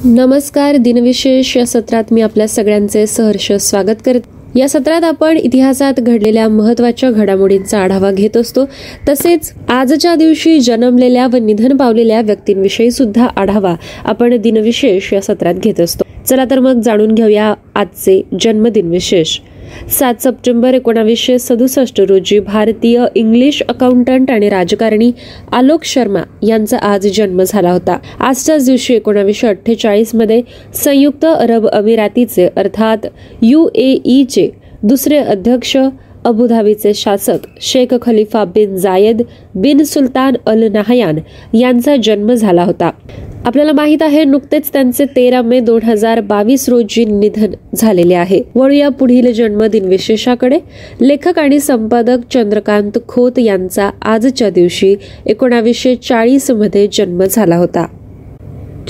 नमस्कार. दिनविशेष या सत्रात मी आपल्या सगळ्यांचे सहर्ष स्वागत करते. या सत्रात आपण इतिहासात घडलेल्या महत्त्वाच्या घडामोडींचा आढावा घेत असतो. तसेच आजच्या दिवशी जन्मलेल्या व निधन पावलेल्या व्यक्तींविषयी सुद्धा आढावा आपण दिनविशेष या सत्रात घेत असतो. चला तर मग जाणून घेऊया आजचे जन्मदिन विशेष. 7 सप्टेंबर 1967 रोजी भारतीय इंग्लिश अकाउंटंट आणि राजकारणी आलोक शर्मा यांचा आज जन्म झाला होता. आजच्याच दिवशी 1948 मध्ये संयुक्त अरब अमिरातीचे अर्थात UAE दुसरे अध्यक्ष अबुधाबीचे शासक शेख खलिफा बिन जायद बिन सुलतान अल नाहयान यांचा जन्म झाला होता. आपल्याला माहित आहे नुकतेच त्यांचे 13 मे 2022 रोजी निधन झालेले आहे. वळूया पुढील जन्मदिन विशेषाकडे. लेखक आणि संपादक चंद्रकांत खोत यांचा आजच्या दिवशी 1940 मध्ये जन्म झाला होता.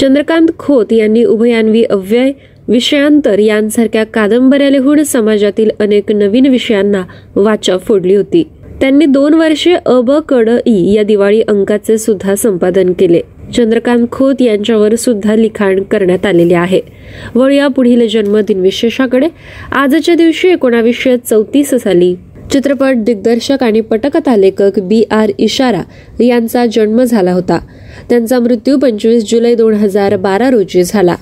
चंद्रकांत खोत यांनी उभयान्वी अव्यय, विषयांतर यांसारख्या कादंबऱ्या लिहून समाजातील अनेक नवीन विषयांना वाचा फोडली होती. त्यांनी 2 वर्षे अ.ब. क.ड. इ. या दिवाळी अंकाचे सुद्धा संपादन केले. चंद्रकांत खोत यांच्यावर सुद्धा लिखाण करण्यात आलेले आहे. वळूया पुढील जन्मदिन विशेषाकडे. आजच्या दिवशी 1934 साली चित्रपट दिग्दर्शक आणि पटकथा लेखक B.R. इशारा यांचा जन्म झाला होता. त्यांचा मृत्यू 25 जुलै 2012 रोजी झाला.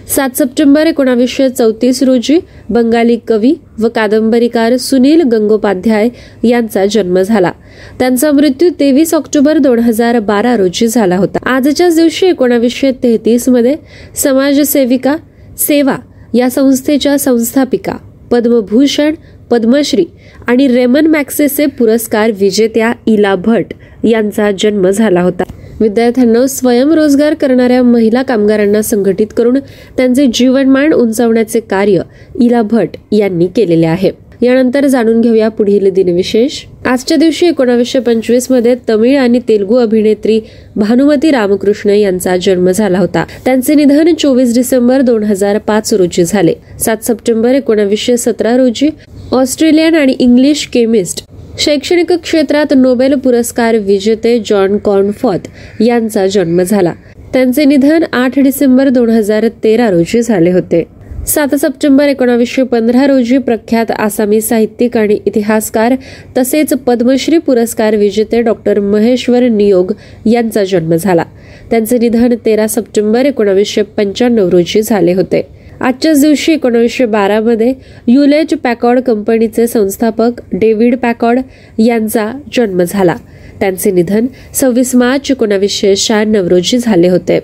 7 सप्टेंबर 1934 रोजी बंगाली कवी व कादंबरीकार सुनील गंगोपाध्याय यांचा जन्म झाला. त्यांचा मृत्यू 23 ऑक्टोबर 2012 रोजी झाला होता. आजच्याच दिवशी 1933 मध्ये समाजसेविका सेवा या संस्थेच्या संस्थापिका, पद्मभूषण, पद्मश्री आणि रेमन मॅक्सेसे पुरस्कार विजेत्या इला भट यांचा जन्म झाला होता. विद्यार्थ्यांना स्वयंरोजगार करणाऱ्या महिला कामगारांना संघटित करून त्यांचे जीवनमान उंचावण्याचे कार्य इला भट यांनी केलेले आहे. यानंतर जाणून घेऊया पुढील दिनविशेष. आजच्या दिवशी 1925 मध्ये तमिळ आणि तेलुगू अभिनेत्री भानुमती रामकृष्ण यांचा जन्म झाला होता. त्यांचे निधन 24 डिसेंबर 2005 रोजी झाले. 7 सप्टेंबर 1917 रोजी ऑस्ट्रेलियन आणि इंग्लिश केमिस्ट, शैक्षणिक क्षेत्रात नोबेल पुरस्कार विजेते जॉन कॉर्नफॉथ यांचा जन्म झाला. त्यांचे निधन 8 डिसेंबर 2013 रोजी झाले होते. 7 सप्टेंबर 1915 रोजी प्रख्यात आसामी साहित्यिक आणि इतिहासकार तसेच पद्मश्री पुरस्कार विजेते डॉक्टर महेश्वर नियोग यांचा जन्म झाला. त्यांचे निधन 13 सप्टेंबर 1995 रोजी झाले होते. आजच्याच दिवशी 1912 मध्ये ह्युलेट पॅकॉर्ड कंपनीचे संस्थापक डेव्हिड पॅकॉर्ड यांचा जन्म झाला. त्यांचे निधन 26 मार्च 1996 रोजी झाले होते.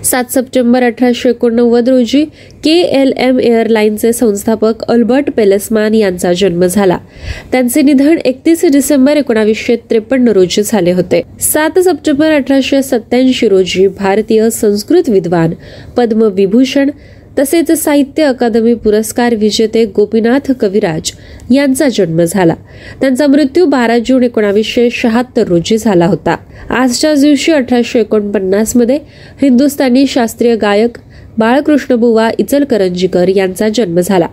7 सप्टेंबर 1889 रोजी KLM एअरलाइनचे संस्थापक अल्बर्ट पेलेसमान यांचा जन्म झाला. त्यांचे निधन 31 डिसेंबर 1953 रोजी झाले होते. 7 सप्टेंबर 1887 रोजी भारतीय संस्कृत विद्वान, पद्मविभूषण तसेच साहित्य अकादमी पुरस्कार विजेते गोपीनाथ कविराज यांचा जन्म झाला. त्यांचा मृत्यू 12 जून 1976 रोजी झाला होता. आजच्याच दिवशी 1849 मध्ये हिंदुस्थानी शास्त्रीय गायक बाळकृष्णबुवा इचलकरंजीकर यांचा जन्म झाला.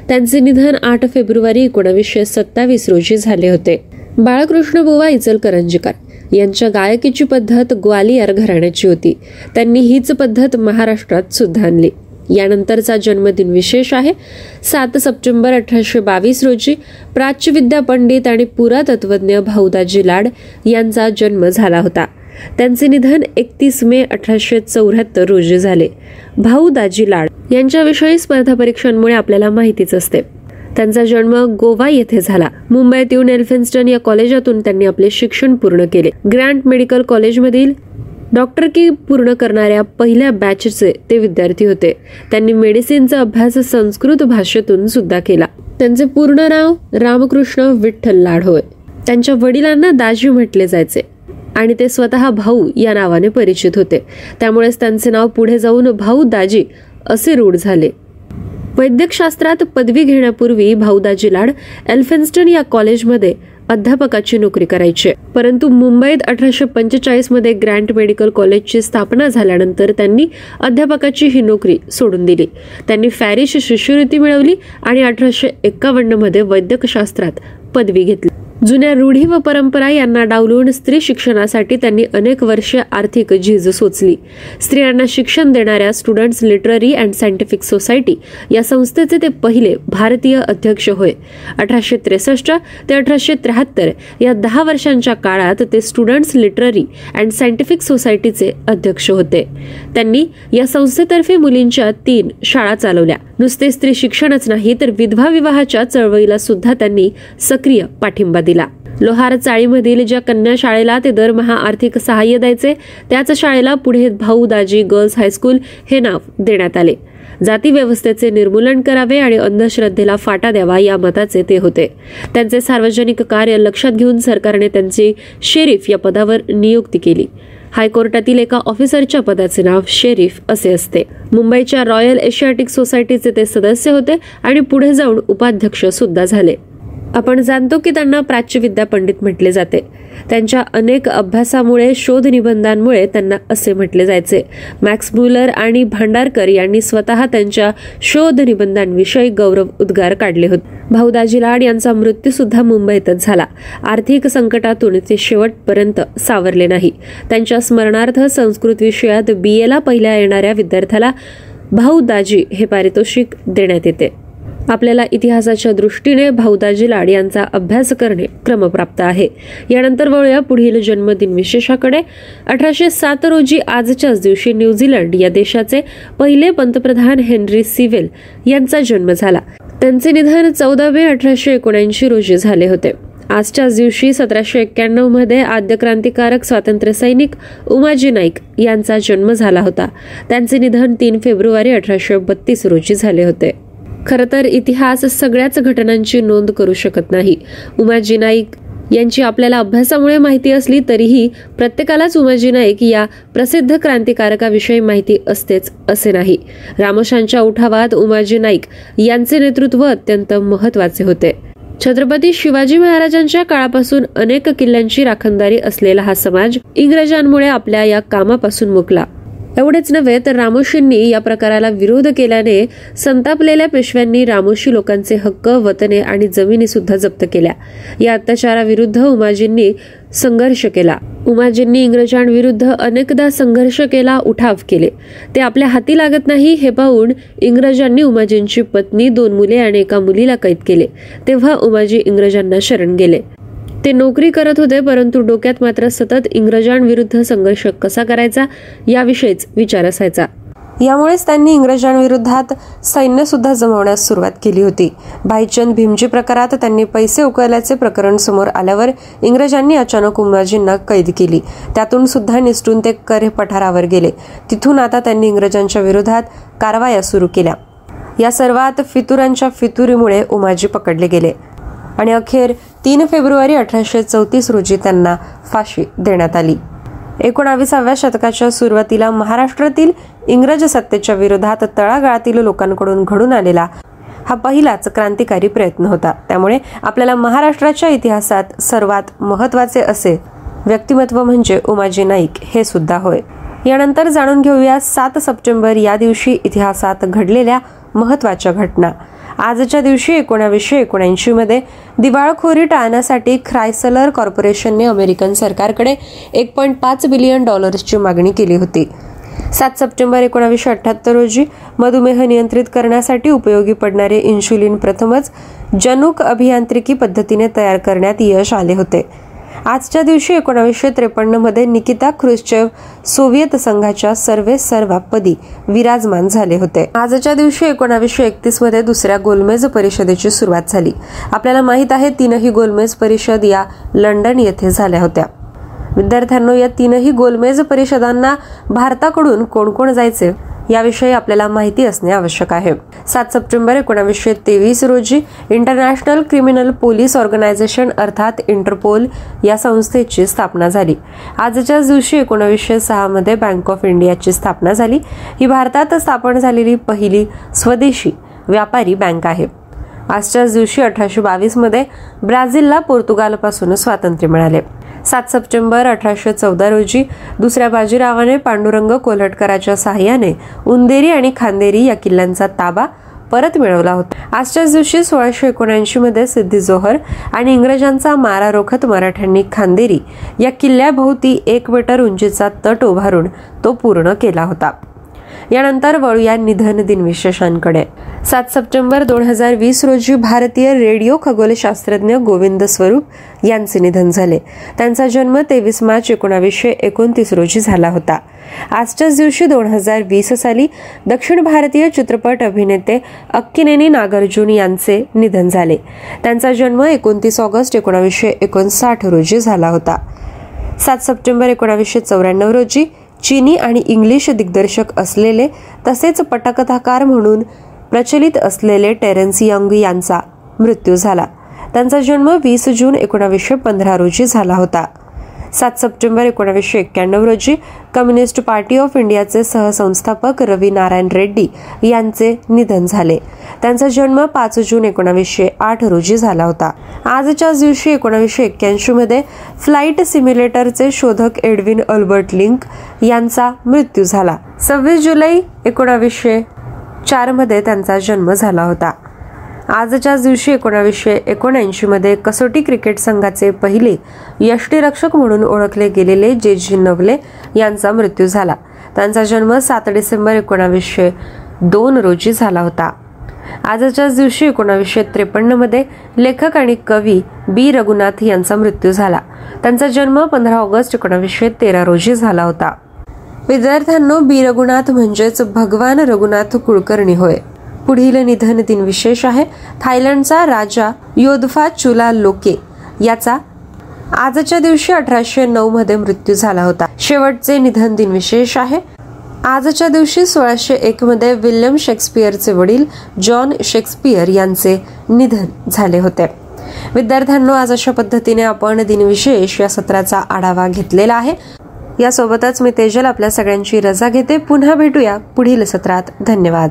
त्यांचे निधन 8 फेब्रुवारी 1927 रोजी झाले होते. बाळकृष्णबुवा इचलकरंजीकर यांच्या गायकीची पद्धत ग्वालियर घराण्याची होती. त्यांनी हीच पद्धत महाराष्ट्रात सुद्धा आणली. यानंतरचा जन्मदिन विशेष आहे. 7 सप्टेंबर 1822 रोजी प्राच्यविद्या पंडित आणि पुरातत्वज्ञ भाऊदाजी लाड यांचा जन्म झाला होता. त्यांचे निधन 31 मे 1874 रोजी झाले. भाऊदाजी लाड यांच्याविषयी स्पर्धा परीक्षांमुळे आपल्याला माहितीच असते. त्यांचा जन्म गोवा येथे झाला. मुंबईत येऊन एल्फिन्स्टन या कॉलेजातून त्यांनी आपले शिक्षण पूर्ण केले. ग्रँट मेडिकल कॉलेजमधील डॉक्टरकी पूर्ण करणाऱ्या पहिल्या बॅचचे ते विद्यार्थी होते. त्यांनी मेडिसिनचा अभ्यास संस्कृत भाषेतून सुद्धा केला. त्यांचे पूर्ण नाव रामकृष्ण विठ्ठल लाड होय. त्यांच्या वडिलांना दाजी म्हटले जायचे आणि ते स्वतः भाऊ या नावाने परिचित होते. त्यामुळेच त्यांचे नाव पुढे जाऊन भाऊ दाजी असे रूढ झाले. वैद्यकशास्त्रात पदवी घेण्यापूर्वी भाऊदाजी लाड एल्फिन्स्टन या कॉलेजमध्ये अध्यापकाची नोकरी करायचे. परंतु मुंबईत 1845 मध्ये ग्रँट मेडिकल कॉलेजची स्थापना झाल्यानंतर त्यांनी अध्यापकाची ही नोकरी सोडून दिली. त्यांनी फॅरिश शिष्यवृत्ती मिळवली आणि 1851 मध्ये वैद्यकशास्त्रात पदवी घेतली. जुन्या रूढी व परंपरा यांना डावलून स्त्री शिक्षणासाठी त्यांनी अनेक वर्षे आर्थिक झीज सोचली. स्त्रियांना शिक्षण देणाऱ्या students literary and scientific society या संस्थेचे ते पहिले भारतीय अध्यक्ष होय. 1863 ते 1873 या 10 वर्षांच्या काळात ते स्टुडंट्स लिटररी अँड सायंटिफिक सोसायटीचे अध्यक्ष होते. त्यांनी या संस्थेतर्फे मुलींच्या 3 शाळा चालवल्या. नुसते स्त्री शिक्षणच नाही तर विधवा विवाहाच्या चळवळीला सुद्धा त्यांनी सक्रिय पाठिंबा दिला. लोहार चाळीमधील ज्या कन्या शाळेला ते दरमहा आर्थिक सहाय्य द्यायचे त्याच शाळेला पुढे भाऊ दाजी गर्ल्स हायस्कूल हे नाव देण्यात आले. जाती व्यवस्थेचे निर्मूलन करावे आणि अंधश्रद्धेला फाटा द्यावा या मताचे ते होते. त्यांचे सार्वजनिक कार्य लक्षात घेऊन सरकारने त्यांची शेरीफ या पदावर नियुक्ती केली. हायकोर्टातील एका ऑफिसरच्या पदाचे नाव शेरीफ असे असते. मुंबईच्या रॉयल एशियाटिक सोसायटीचे ते सदस्य होते आणि पुढे जाऊन उपाध्यक्ष सुद्धा झाले. आपण जाणतो की त्यांना प्राच्यविद्या पंडित म्हटले जाते. त्यांच्या अनेक अभ्यासामुळे शोध निबंधांमुळे त्यांना असे म्हटले जायचे. मॅक्स म्युलर आणि भांडारकर यांनी स्वतः त्यांच्या शोध निबंधांविषयी गौरव उद्गार काढले होते. भाऊ दाजी लाड यांचा मृत्यू सुद्धा मुंबईतच झाला. आर्थिक संकटातून ते शेवटपर्यंत सावरले नाही. त्यांच्या स्मरणार्थ संस्कृत विषयात BA ला पहिल्या येणाऱ्या विद्यार्थ्याला भाऊ दाजी हे पारितोषिक देण्यात येते. आपल्याला इतिहासाच्या दृष्टीने भाऊ दाजी लाड यांचा अभ्यास करणे क्रमप्राप्त आहे. यानंतर वळूया पुढील जन्मदिन विशेषाकडे. 1807 रोजी आजच्याच दिवशी न्यूझीलंड या देशाचे पहिले पंतप्रधान हेनरी सिव्हिल यांचा जन्म झाला. त्यांचे निधन 14 मे 1879 रोजी झाले होते. आजच्याच दिवशी 1791 मध्ये आद्य क्रांतिकारक स्वातंत्र्य सैनिक उमाजी नाईक यांचा जन्म झाला होता. त्यांचे निधन 3 फेब्रुवारी 1832 रोजी झाले होते. खरं तर इतिहास सगळ्याच घटनांची नोंद करू शकत नाही. उमाजी नाईक यांची आपल्याला अभ्यासामुळे माहिती असली तरीही प्रत्येकालाच उमाजी नाईक या प्रसिद्ध क्रांतिकारकाविषयी माहिती असतेच असे नाही. रामोशांच्या उठावात उमाजी नाईक यांचे नेतृत्व अत्यंत महत्वाचे होते. छत्रपती शिवाजी महाराजांच्या काळापासून अनेक किल्ल्यांची राखणदारी असलेला हा समाज इंग्रजांमुळे आपल्या या कामापासून मुकला. एवढेच नव्हे तर रामोशींनी या प्रकाराला विरोध केल्याने संतापलेल्या पेशव्यांनी रामोशी लोकांचे हक्क, वतने आणि जमिनी सुद्धा जप्त केल्या. या अत्याचाराविरुद्ध उमाजींनी संघर्ष केला. उमाजींनी इंग्रजांविरुद्ध अनेकदा संघर्ष केला, उठाव केले. ते आपल्या हाती लागत नाही हे पाहून इंग्रजांनी उमाजींची पत्नी, 2 मुले आणि एका मुलीला कैद केले. तेव्हा उमाजी इंग्रजांना शरण गेले. ते नोकरी करत होते, परंतु डोक्यात मात्र सतत इंग्रजांविरुद्ध संघर्ष कसा करायचा याविषयीच विचार असायचा. यामुळेच त्यांनी इंग्रजांविरोधात सैन्य सुद्धा जमवण्यास सुरुवात केली होती. भाईचंद भीमजी प्रकारात त्यांनी पैसे उकळल्याचे प्रकरण समोर आल्यावर इंग्रजांनी अचानक उमाजींना कैद केली. त्यातून सुद्धा निसटून ते करे पठारावर गेले. तिथून आता त्यांनी इंग्रजांच्या विरोधात कारवाया सुरू केल्या. या सर्वात फितुरांच्या फितुरीमुळे उमाजी पकडले गेले आणि अखेर 3 फेब्रुवारी 1834 रोजी त्यांना फाशी देण्यात आली. 19व्या शतकाच्या सुरुवातीला महाराष्ट्रातील इंग्रज सत्तेच्या विरोधात तळागाळातील लोकांकडून घडून आलेला हा पहिलाच क्रांतिकारी प्रयत्न होता. त्यामुळे आपल्याला महाराष्ट्राच्या इतिहासात सर्वात महत्त्वाचे असे व्यक्तिमत्व म्हणजे उमाजी नाईक हे सुद्धा होय. यानंतर जाणून घेऊया 7 सप्टेंबर या दिवशी इतिहासात घडलेल्या महत्त्वाच्या घटना. आजच्या दिवशी 1979 मध्ये दिवाळखोरी टाळण्यासाठी ख्रायसलर कॉर्पोरेशनने अमेरिकन सरकारकडे $1.5 बिलियन ची मागणी केली होती. 7 सप्टेंबर 1978 रोजी मधुमेह नियंत्रित करण्यासाठी उपयोगी पडणारे इन्शुलिन प्रथमच जनुक अभियांत्रिकी पद्धतीने तयार करण्यात यश आले होते. आजच्या दिवशी 1953 मध्ये निकिता ख्रुश्चेव सोव्हिएत संघाच्या सर्वेसर्वा पदी विराजमान झाले होते. आजच्या दिवशी 1931 मध्ये दुसऱ्या गोलमेज परिषदेची सुरुवात झाली. आपल्याला माहित आहे 3ही गोलमेज परिषद या लंडन येथे झाल्या होत्या. विद्यार्थ्यांनो, या 3ही गोलमेज परिषदांना भारताकडून कोण कोण जायचे याविषयी आपल्याला माहिती असणे आवश्यक आहे. 7 सप्टेंबर 1923 रोजी इंटरनॅशनल क्रिमिनल पोलीस ऑर्गनायझेशन अर्थात इंटरपोल या संस्थेची स्थापना झाली. आजच्याच दिवशी 1906 मध्ये बँक ऑफ इंडियाची स्थापना झाली. ही भारतात स्थापन झालेली पहिली स्वदेशी व्यापारी बँक आहे. आजच्याच दिवशी 1822 मध्ये ब्राझीलला पोर्तुगालपासून स्वातंत्र्य मिळाले. 7 सप्टेंबर 1814 रोजी दुसऱ्या बाजीरावाने पांडुरंग कोल्हटकराच्या साहाय्याने उंदेरी आणि खांदेरी या किल्ल्यांचा ताबा परत मिळवला होता। आजच्याच दिवशी 1679 मध्ये सिद्दी जोहर आणि इंग्रजांचा मारा रोखत मराठ्यांनी खांदेरी या किल्ल्याभोवती 1 मीटर उंचीचा तट उभारून तो पूर्ण केला होता। यानंतर वळूया निधन दिन विशेषांकडे। 7 सप्टेंबर 2020 रोजी भारतीय रेडिओ खगोलशास्त्रज्ञ गोविंद स्वरूप यांचे निधन झाले। त्यांचा जन्म 23 मार्च 1929 रोजी झाला होता। आजच्याच दिवशी 2020 साली दक्षिण भारतीय चित्रपट अभिनेते अक्किनेनी नागार्जुन यांचे निधन झाले। त्यांचा जन्म 29 ऑगस्ट 1959 रोजी झाला होता। 7 सप्टेंबर 1994 रोजी चीनी आणि इंग्लिश दिग्दर्शक असलेले तसेच पटकथाकार म्हणून प्रचलित असलेले टेरेन्स यंग यांचा मृत्यू झाला। त्यांचा जन्म 20 जून 1915 रोजी झाला होता। 7 सप्टेंबर 1991 रोजी कम्युनिस्ट पार्टी ऑफ इंडियाचे सहसंस्थापक रवी नारायण रेड्डी यांचे निधन झाले। त्यांचा जन्म 5 जून 1908 रोजी झाला होता। आजच्याच दिवशी 1981 मध्ये फ्लाइट सिम्युलेटरचे शोधक एडविन अल्बर्ट लिंक यांचा मृत्यू झाला। 26 जुलै 1904 मध्ये त्यांचा जन्म झाला होता। आजच्याच दिवशी 1979 मध्ये कसोटी क्रिकेट संघाचे पहिले यष्टिरक्षक म्हणून ओळखले गेलेले जे.जी. नवले यांचा मृत्यू झाला। त्यांचा जन्म 7 डिसेंबर 1902 रोजी झाला होता। आजच्याच दिवशी 1953 मध्ये लेखक आणि कवी बी. रघुनाथ यांचा मृत्यू झाला। त्यांचा जन्म 15 ऑगस्ट 1913 रोजी झाला होता। विद्यार्थ्यांनो, बी. रघुनाथ म्हणजेच भगवान रघुनाथ कुलकर्णी होय। पुढील निधन दिन विशेष आहे। थायलंडचा राजा योधफा चुलालोके याचा आजच्या दिवशी 1809 मध्ये मृत्यू झाला होता। शेवटचे निधन दिन विशेष आहे। आजच्या दिवशी 1601 मध्ये विल्यम शेक्सपियरचे वडील जॉन शेक्सपियर यांचे निधन झाले होते। विद्यार्थ्यांनो, आज अशा पद्धतीने आपण दिनविशेष या सत्राचा आढावा घेतलेला आहे। यासोबतच मी तेजल आपल्या सगळ्यांची रजा घेते। पुन्हा भेटूया पुढील सत्रात। धन्यवाद।